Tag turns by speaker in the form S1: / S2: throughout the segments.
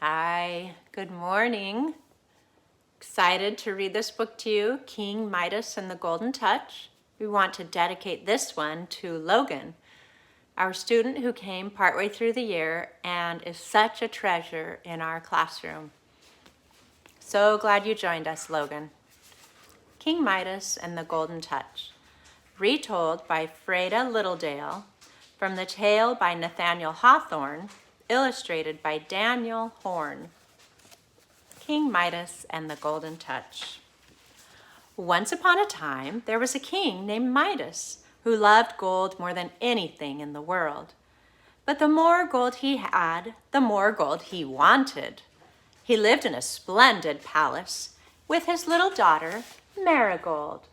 S1: Hi, good morning. Excited to read this book to you, King Midas and the Golden Touch. We want to dedicate this one to Logan, our student who came partway through the year and is such a treasure in our classroom. So glad you joined us, Logan. King Midas and the Golden Touch, retold by Freda Littledale, from the tale by Nathaniel Hawthorne, illustrated by Daniel Horn. King Midas and the Golden Touch. Once upon a time, there was a king named Midas who loved gold more than anything in the world. But the more gold he had, the more gold he wanted. He lived in a splendid palace with his little daughter, Marigold.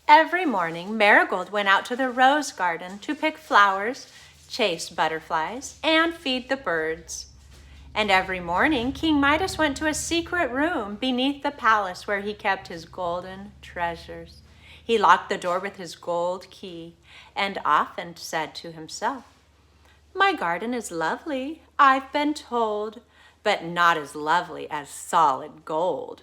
S1: Every morning, Marigold went out to the rose garden to pick flowers, chase butterflies, and feed the birds. And every morning, King Midas went to a secret room beneath the palace where he kept his golden treasures. He locked the door with his gold key and often said to himself, "My garden is lovely, I've been told, but not as lovely as solid gold.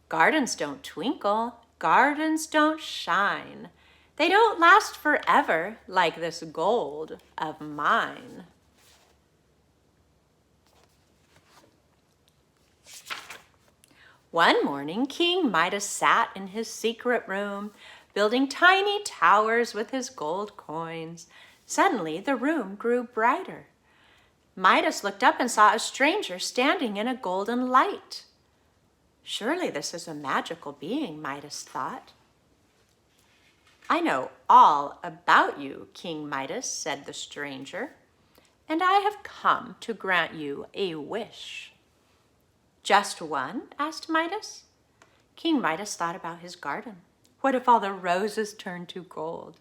S1: Gardens don't twinkle, gardens don't shine. They don't last forever like this gold of mine." One morning, King Midas sat in his secret room, building tiny towers with his gold coins. Suddenly, the room grew brighter. Midas looked up and saw a stranger standing in a golden light. Surely this is a magical being, Midas thought. "I know all about you, King Midas," said the stranger, "and I have come to grant you a wish." "Just one?" asked Midas. King Midas thought about his garden. What if all the roses turned to gold?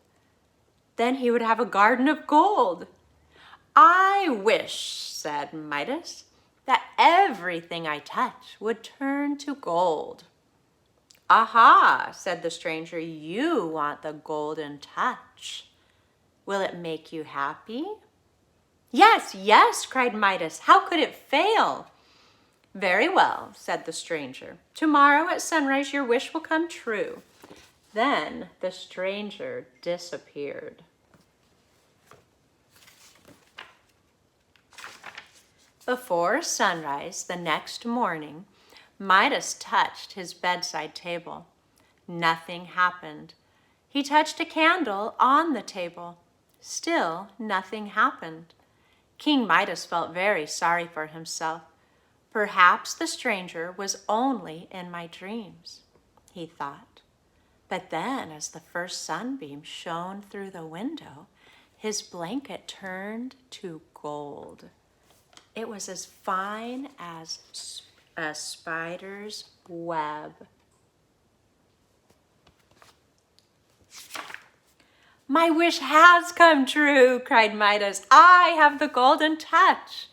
S1: Then he would have a garden of gold. "I wish," said Midas, "that everything I touch would turn to gold." "Aha," said the stranger, "you want the golden touch. Will it make you happy?" "Yes, yes," cried Midas. "How could it fail?" "Very well," said the stranger. "Tomorrow at sunrise your wish will come true." Then the stranger disappeared. Before sunrise the next morning, Midas touched his bedside table. Nothing happened. He touched a candle on the table. Still nothing happened. King Midas felt very sorry for himself. Perhaps the stranger was only in my dreams, he thought. But then, as the first sunbeam shone through the window, his blanket turned to gold. It was as fine as a spider's web. "My wish has come true," cried Midas. "I have the golden touch."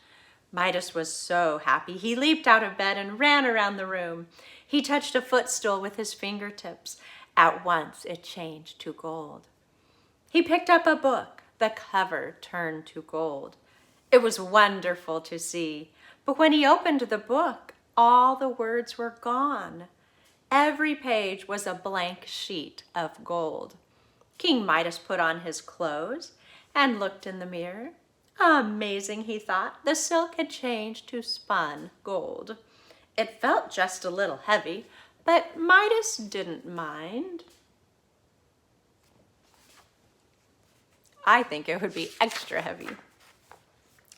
S1: Midas was so happy. He leaped out of bed and ran around the room. He touched a footstool with his fingertips. At once it changed to gold. He picked up a book. The cover turned to gold. It was wonderful to see. But when he opened the book, all the words were gone. Every page was a blank sheet of gold. King Midas put on his clothes and looked in the mirror. Amazing, he thought. The silk had changed to spun gold. It felt just a little heavy, but Midas didn't mind. I think it would be extra heavy.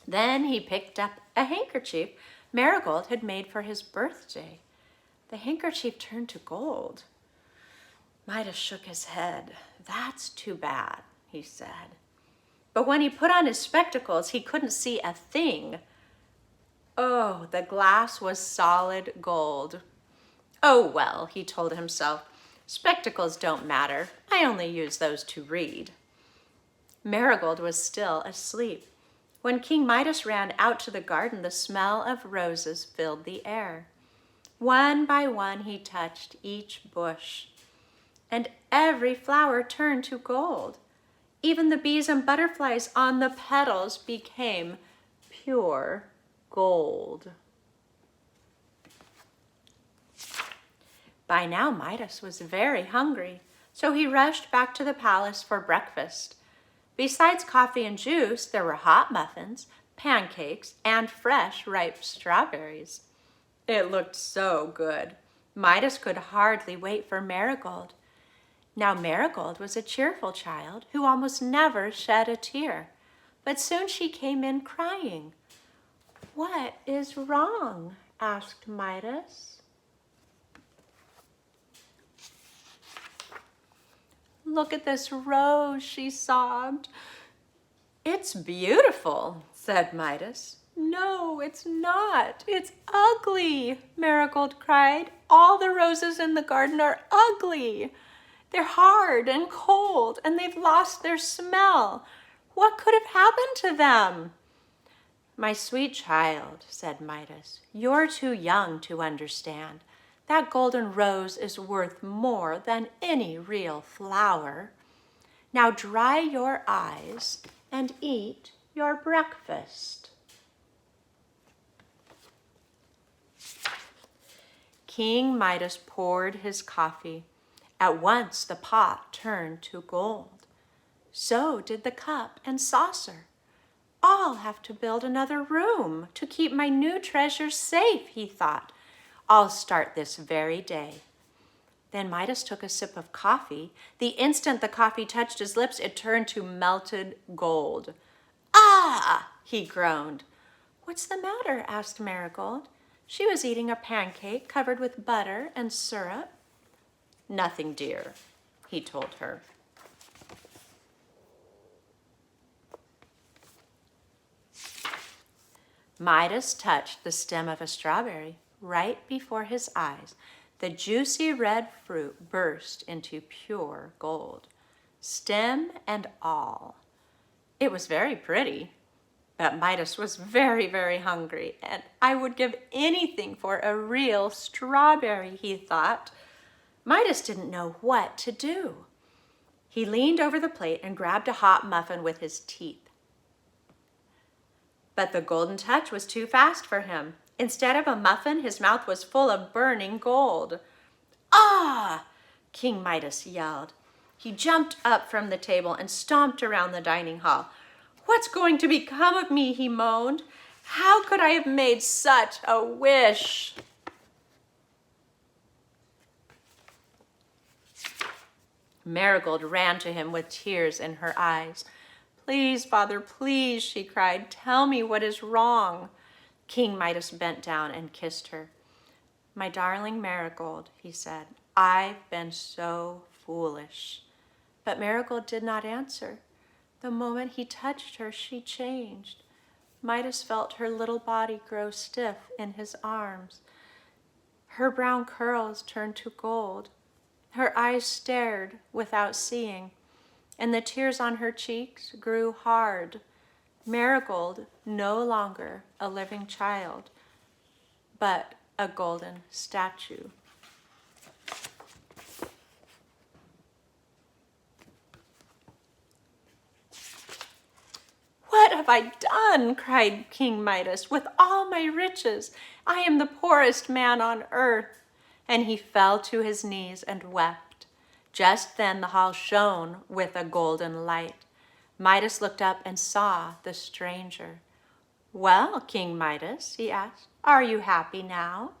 S1: Then he picked up a handkerchief Marigold had made for his birthday. The handkerchief turned to gold. Midas shook his head. "That's too bad," he said. But when he put on his spectacles, he couldn't see a thing. Oh, the glass was solid gold. "Oh, well," he told himself, "spectacles don't matter. I only use those to read." Marigold was still asleep. When King Midas ran out to the garden, the smell of roses filled the air. One by one, he touched each bush, and every flower turned to gold. Even the bees and butterflies on the petals became pure gold. By now, Midas was very hungry, so he rushed back to the palace for breakfast. Besides coffee and juice, there were hot muffins, pancakes, and fresh, ripe strawberries. It looked so good. Midas could hardly wait for Marigold. Now, Marigold was a cheerful child who almost never shed a tear, but soon she came in crying. "What is wrong?" asked Midas. "Look at this rose," she sobbed. "It's beautiful," said Midas. "No, it's not. It's ugly," Marigold cried. "All the roses in the garden are ugly. They're hard and cold, and they've lost their smell. What could have happened to them?" "My sweet child," said Midas, "you're too young to understand. That golden rose is worth more than any real flower. Now dry your eyes and eat your breakfast." King Midas poured his coffee. At once the pot turned to gold. So did the cup and saucer. "I'll have to build another room to keep my new treasures safe," he thought. "I'll start this very day." Then Midas took a sip of coffee. The instant the coffee touched his lips, it turned to melted gold. "Ah!" he groaned. "What's the matter?" asked Marigold. She was eating a pancake covered with butter and syrup. "Nothing, dear," he told her. Midas touched the stem of a strawberry right before his eyes. The juicy red fruit burst into pure gold, stem and all. It was very pretty, but Midas was very, very hungry, and "I would give anything for a real strawberry," he thought. Midas didn't know what to do. He leaned over the plate and grabbed a hot muffin with his teeth. But the golden touch was too fast for him. Instead of a muffin, his mouth was full of burning gold. "Ah!" King Midas yelled. He jumped up from the table and stomped around the dining hall. "What's going to become of me?" he moaned. "How could I have made such a wish?" Marigold ran to him with tears in her eyes. "Please, Father, please," she cried. "Tell me what is wrong." King Midas bent down and kissed her. "My darling Marigold," he said, "I've been so foolish." But Marigold did not answer. The moment he touched her, she changed. Midas felt her little body grow stiff in his arms. Her brown curls turned to gold. Her eyes stared without seeing, and the tears on her cheeks grew hard. Marigold, no longer a living child, but a golden statue. "What have I done?" cried King Midas. "With all my riches, I am the poorest man on earth." And he fell to his knees and wept. Just then the hall shone with a golden light. Midas looked up and saw the stranger. "Well, King Midas," he asked, "are you happy now?"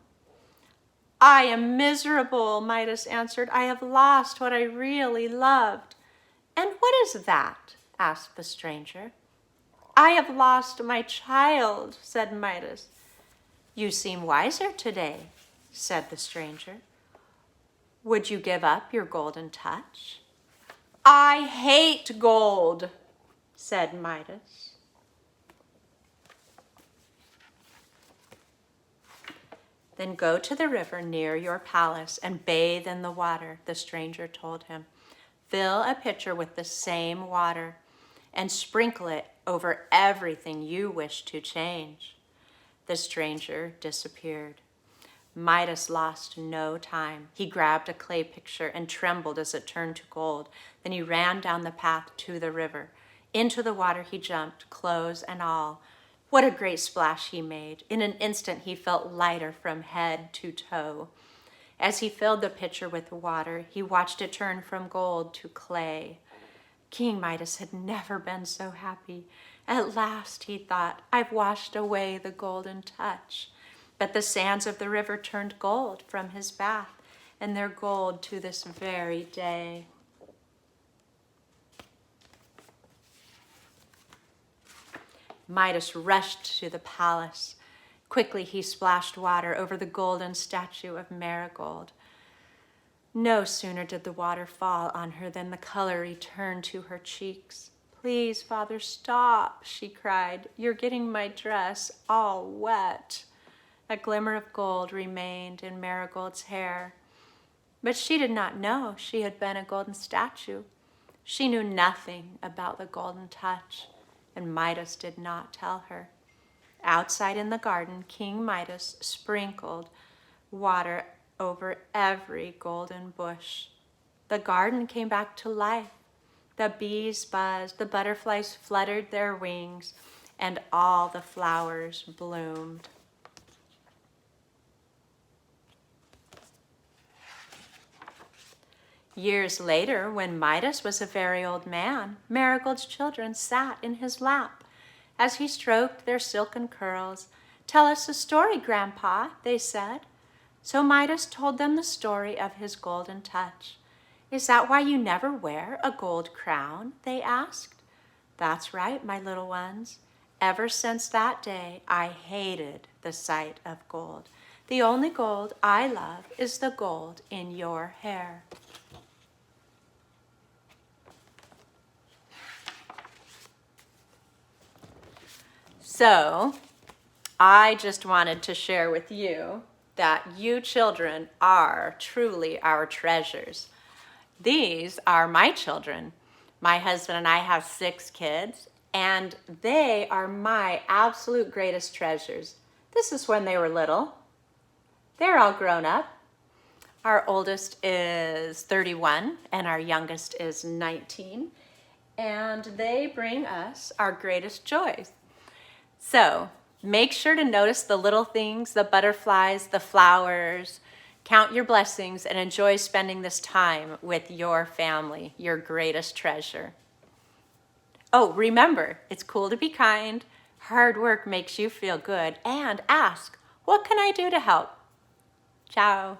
S1: "I am miserable," Midas answered. "I have lost what I really loved." "And what is that?" asked the stranger. "I have lost my child," said Midas. "You seem wiser today," said the stranger. "Would you give up your golden touch?" "I hate gold," said Midas. "Then go to the river near your palace and bathe in the water," the stranger told him. "Fill a pitcher with the same water and sprinkle it over everything you wish to change." The stranger disappeared. Midas lost no time. He grabbed a clay picture and trembled as it turned to gold. Then he ran down the path to the river. Into the water he jumped, clothes and all. What a great splash he made. In an instant he felt lighter from head to toe. As he filled the pitcher with water, he watched it turn from gold to clay. King Midas had never been so happy. At last, he thought, I've washed away the golden touch. But the sands of the river turned gold from his bath, and they're gold to this very day. Midas rushed to the palace. Quickly he splashed water over the golden statue of Marigold. No sooner did the water fall on her than the color returned to her cheeks. Please, Father, stop, she cried. You're getting my dress all wet. A glimmer of gold remained in Marigold's hair. But she did not know she had been a golden statue. She knew nothing about the golden touch, and Midas did not tell her. Outside in the garden, King Midas sprinkled water over every golden bush. The garden came back to life. The bees buzzed, the butterflies fluttered their wings, and all the flowers bloomed. Years later, when Midas was a very old man, Marigold's children sat in his lap. As he stroked their silken curls, "Tell us a story, Grandpa," they said. So Midas told them the story of his golden touch. "Is that why you never wear a gold crown?" they asked. "That's right, my little ones. Ever since that day, I hated the sight of gold. The only gold I love is the gold in your hair." So, I just wanted to share with you that you children are truly our treasures. These are my children. My husband and I have 6 kids, and they are my absolute greatest treasures. This is when they were little. They're all grown up. Our oldest is 31, and our youngest is 19, and they bring us our greatest joys. So, make sure to notice the little things, the butterflies, the flowers. Count your blessings and enjoy spending this time with your family, your greatest treasure. Oh, remember, it's cool to be kind. Hard work makes you feel good. And ask, what can I do to help? Ciao.